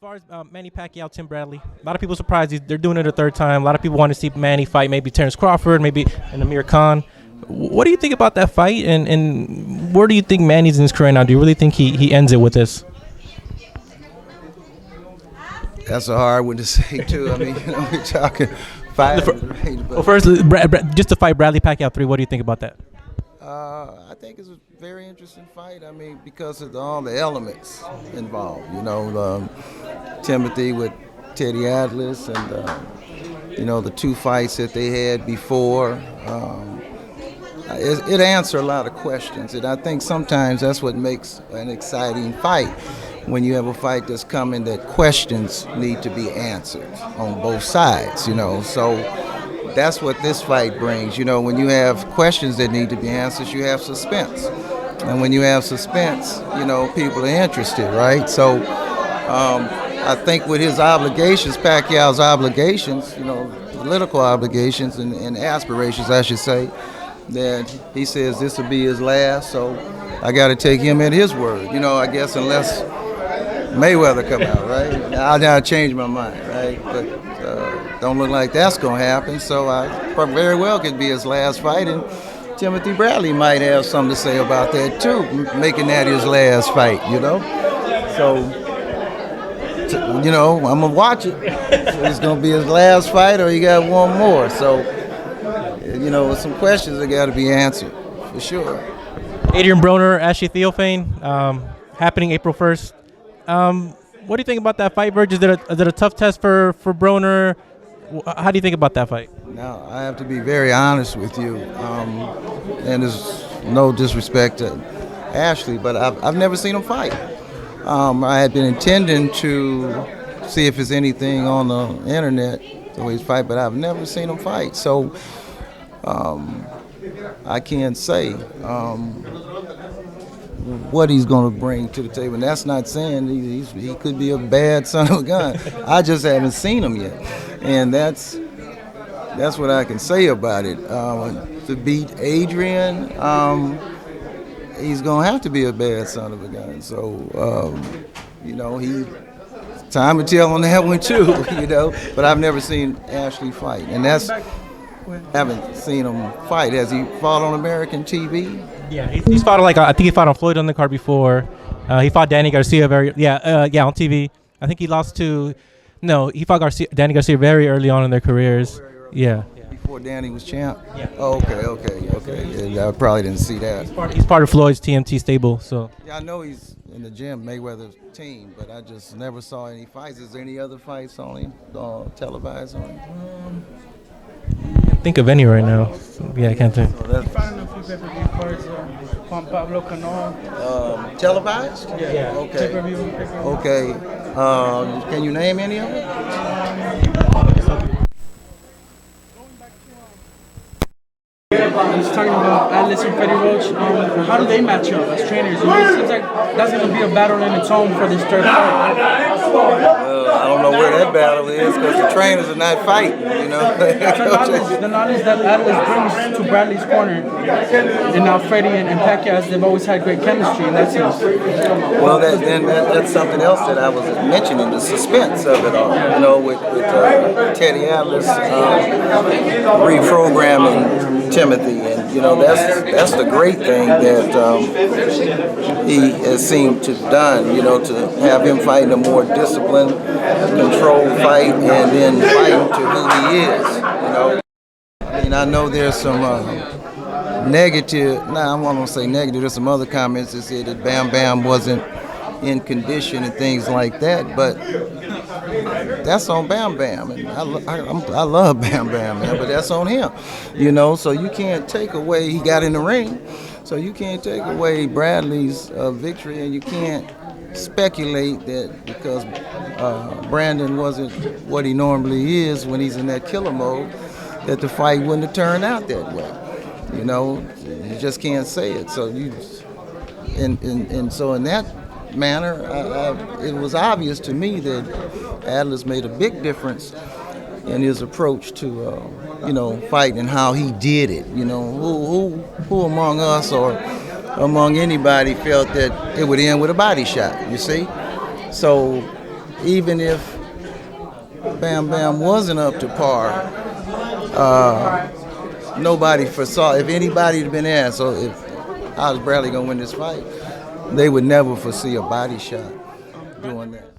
far as Manny Pacquiao, Tim Bradley, a lot of people surprised they're doing it a third time. A lot of people want to see Manny fight maybe Terrence Crawford, maybe an Amir Khan. What do you think about that fight, and where do you think Manny's in his career now? Do you really think he ends it with this? That's a hard one to say too. I mean, we're talking five. Well, first, just to fight Bradley Pacquiao 3, what do you think about that? I think it's a very interesting fight. I mean, because of all the elements involved. Timothy with Teddy Atlas, and the two fights that they had before. It answers a lot of questions, and I think sometimes that's what makes an exciting fight. When you have a fight that's coming that questions need to be answered on both sides, so that's what this fight brings. When you have questions that need to be answered, you have suspense. And when you have suspense, people are interested, right? So I think with his obligations, Pacquiao's obligations, political obligations and aspirations, I should say, that he says this will be his last, so I got to take him at his word. I guess unless Mayweather come out, right? Now I change my mind, right? But don't look like that's going to happen. So I very well could be his last fight, and Timothy Bradley might have something to say about that too, making that his last fight, So, I'm going to watch it. So it's going to be his last fight, or he got one more. So, some questions that got to be answered, for sure. Adrian Broner, Ashley Theophane, happening April 1st. What do you think about that fight, Virg? Is it a tough test for Broner? How do you think about that fight? Now, I have to be very honest with you, and there's no disrespect to Ashley, but I've never seen him fight. I had been intending to see if there's anything on the internet the way he's fight, but I've never seen him fight. So I can't say what he's going to bring to the table. And that's not saying he could be a bad son of a gun. I just haven't seen him yet. And that's what I can say about it. To beat Adrian, he's going to have to be a bad son of a gun. So, time to tell on that one too, But I've never seen Ashley fight. And haven't seen him fight. Has he fought on American TV? Yeah, he's fought I think he fought on Floyd on the card before. He fought Danny Garcia on TV. I think he lost to, he fought Danny Garcia very early on in their careers. Yeah. Before Danny was champ? Yeah. Oh, okay. Yeah, I probably didn't see that. He's part of Floyd's TMT stable, so. Yeah, I know he's in the gym, Mayweather's team, but I just never saw any fights. Is there any other fights on him, televised on him? Can't think of any right now. Yeah, I can't think. He fought in a few pay-per-view cards, Juan Pablo Cano. Televised? Yeah. Okay. Pay-per-view. Okay. Can you name any of them? He's talking about Atlas and Freddie Roach. How do they match up as trainers? It seems like that's going to be a battle in its own for this third fight. Well, I don't know where that battle is because the trainers are not fighting, The knowledge that Atlas brings to Bradley's corner, and now Freddie and Pacquiao, they've always had great chemistry in that sense. Well, that's something else that I was mentioning, the suspense of it all. With Teddy Atlas reprogramming Timothy, and that's the great thing that he has seemed to have done. To have him fighting a more disciplined, controlled fight, and then fighting to who he is. I know there's some negative. I won't want to say negative. There's some other comments that said that Bam Bam wasn't in condition and things like that, but that's on Bam Bam, and I love Bam Bam, man, but that's on him, so you can't take away, he got in the ring, so you can't take away Bradley's victory, and you can't speculate that because Brandon wasn't what he normally is when he's in that killer mode, that the fight wouldn't have turned out that way, you just can't say it, so so in that manner, it was obvious to me that Atlas made a big difference in his approach to, fighting and how he did it. Who among us or among anybody felt that it would end with a body shot, you see? So even if Bam Bam wasn't up to par, nobody foresaw. If anybody had been asked, so if how's Bradley gonna win this fight, they would never foresee a body shot doing that.